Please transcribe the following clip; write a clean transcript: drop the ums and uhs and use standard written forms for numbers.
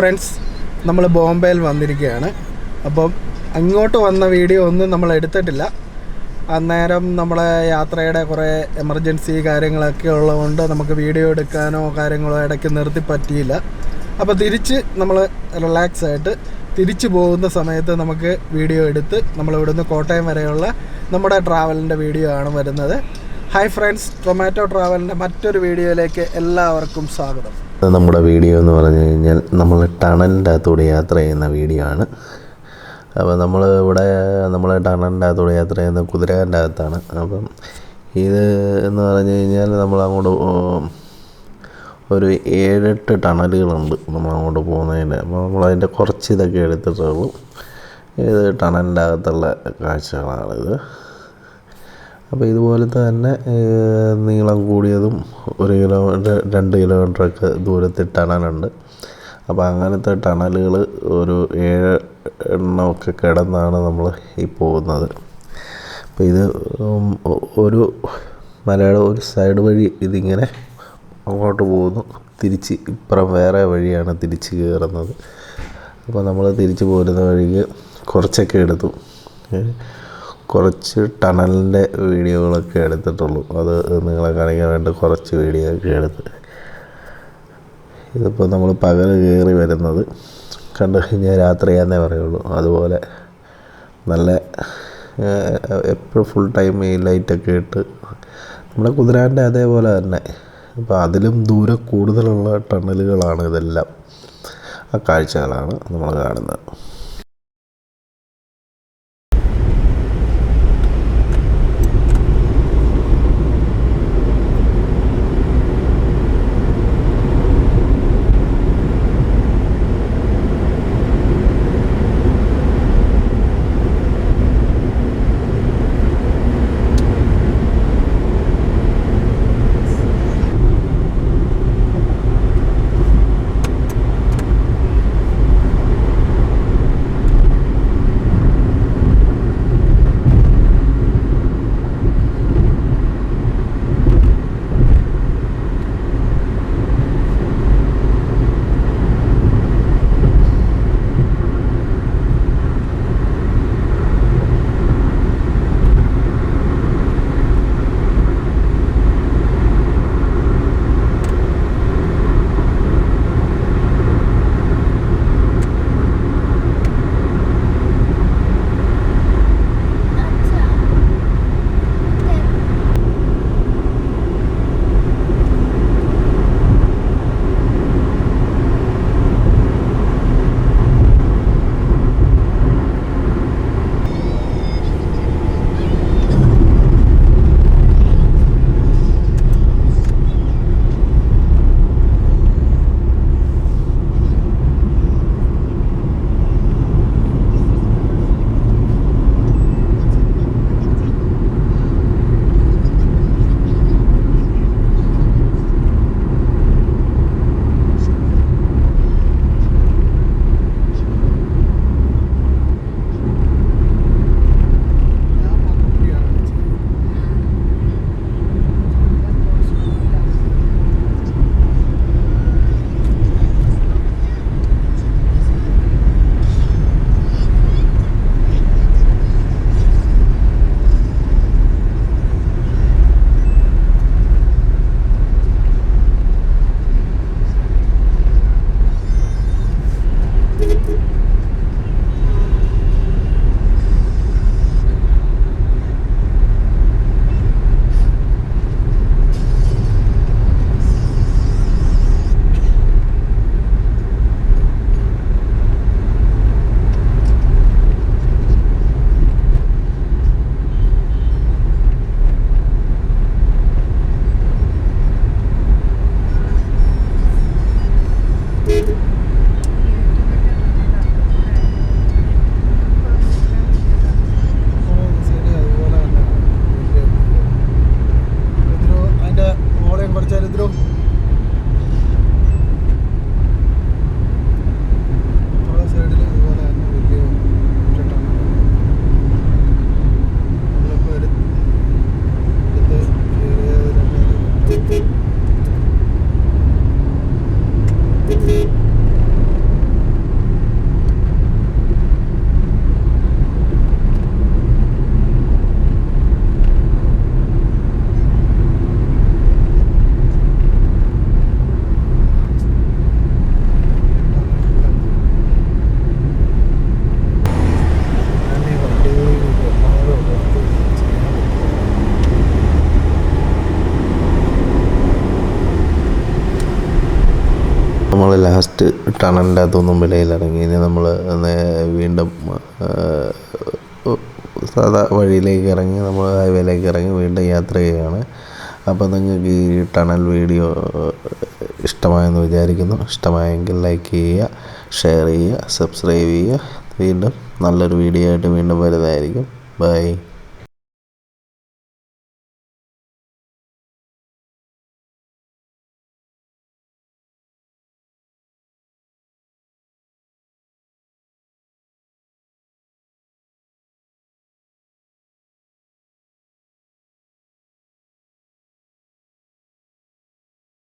Friends, നമ്മൾ ബോംബെയിൽ വന്നിരിക്കുകയാണ്. അപ്പം അങ്ങോട്ട് വന്ന വീഡിയോ ഒന്നും നമ്മൾ എടുത്തിട്ടില്ല. അന്നേരം നമ്മളെ യാത്രയുടെ കുറേ എമർജൻസി കാര്യങ്ങളൊക്കെ ഉള്ളതുകൊണ്ട് നമുക്ക് വീഡിയോ എടുക്കാനോ കാര്യങ്ങളോ ഇടയ്ക്ക് നിർത്തി പറ്റിയില്ല. അപ്പോൾ തിരിച്ച് നമ്മൾ റിലാക്സ് ആയിട്ട് തിരിച്ചു പോകുന്ന സമയത്ത് നമുക്ക് വീഡിയോ എടുത്ത് നമ്മളിവിടുന്ന് കോട്ടയം വരെയുള്ള നമ്മുടെ ട്രാവലിൻ്റെ വീഡിയോ ആണ് വരുന്നത്. ഹായ് ഫ്രണ്ട്സ്, ടൊമാറ്റോ ട്രാവലിൻ്റെ മറ്റൊരു വീഡിയോയിലേക്ക് എല്ലാവർക്കും സ്വാഗതം. നമ്മുടെ വീഡിയോ എന്ന് പറഞ്ഞു കഴിഞ്ഞാൽ നമ്മൾ ടണലിൻ്റെ അകത്തൂടെ യാത്ര ചെയ്യുന്ന വീഡിയോ ആണ്. അപ്പോൾ നമ്മൾ ടണലിൻ്റെ അകത്തൂടെ യാത്ര ചെയ്യുന്ന കുതിരേൻ്റെ അകത്താണ്. അപ്പം ഇത് എന്ന് പറഞ്ഞു കഴിഞ്ഞാൽ നമ്മളങ്ങോട്ട് ഒരു 7-8 ടണലുകളുണ്ട് നമ്മളങ്ങോട്ട് പോകുന്നതിന്. അപ്പോൾ നമ്മളതിൻ്റെ കുറച്ച് ഇതൊക്കെ എടുത്തിട്ടുള്ളൂ. ഇത് ടണലിൻ്റെ അകത്തുള്ള കാഴ്ചകളാണിത്. അപ്പോൾ ഇതുപോലത്തെ തന്നെ നീളം കൂടിയതും 1 കിലോമീറ്റർ 2 കിലോമീറ്ററൊക്കെ ദൂരത്തിൽ ടണലുണ്ട്. അപ്പോൾ അങ്ങനത്തെ ടണലുകൾ ഒരു 7 എണ്ണമൊക്കെ കിടന്നാണ് നമ്മൾ ഈ പോകുന്നത്. അപ്പോൾ ഇത് ഒരു മലയുടെ ഒരു സൈഡ് വഴി ഇതിങ്ങനെ അങ്ങോട്ട് പോകുന്നു, തിരിച്ച് ഇപ്പുറം വേറെ വഴിയാണ് തിരിച്ച് കയറുന്നത്. അപ്പോൾ നമ്മൾ തിരിച്ച് പോരുന്ന വഴിക്ക് കുറച്ചൊക്കെ എടുത്തു, കുറച്ച് ടണലിൻ്റെ വീഡിയോകളൊക്കെ എടുത്തിട്ടുള്ളൂ. അത് നിങ്ങളെ കാണിക്കാൻ വേണ്ടി കുറച്ച് വീഡിയോ ഒക്കെ എടുത്ത്. ഇതിപ്പോൾ നമ്മൾ പകൽ കയറി വരുന്നത് കണ്ടു കഴിഞ്ഞാൽ രാത്രിയാന്നേ പറയുള്ളൂ. അതുപോലെ നല്ല എപ്പോഴും ഫുൾ ടൈം ഈ ലൈറ്റൊക്കെ ഇട്ട് നമ്മുടെ കുതിരാൻ്റെ അതേപോലെ തന്നെ. അപ്പോൾ അതിലും ദൂരം കൂടുതലുള്ള ടണലുകളാണ് ഇതെല്ലാം. ആ കാഴ്ചകളാണ് നമ്മൾ കാണുന്നത്. ജസ്റ്റ് ടണലിൻ്റെ അകത്തൊന്നും വെളിയിലിറങ്ങി. ഇനി നമ്മൾ വീണ്ടും സാധാ വഴിയിലേക്ക് ഇറങ്ങി, നമ്മൾ ഹൈവേയിലേക്ക് ഇറങ്ങി വീണ്ടും യാത്ര ചെയ്യുകയാണ്. അപ്പോൾ നിങ്ങൾക്ക് ഈ ടണൽ വീഡിയോ ഇഷ്ടമായെന്ന് വിചാരിക്കുന്നു. ഇഷ്ടമായെങ്കിൽ ലൈക്ക് ചെയ്യുക, ഷെയർ ചെയ്യുക, സബ്സ്ക്രൈബ് ചെയ്യുക. വീണ്ടും നല്ലൊരു വീഡിയോ ആയിട്ട് വീണ്ടും വരുന്നതായിരിക്കും. ബൈ.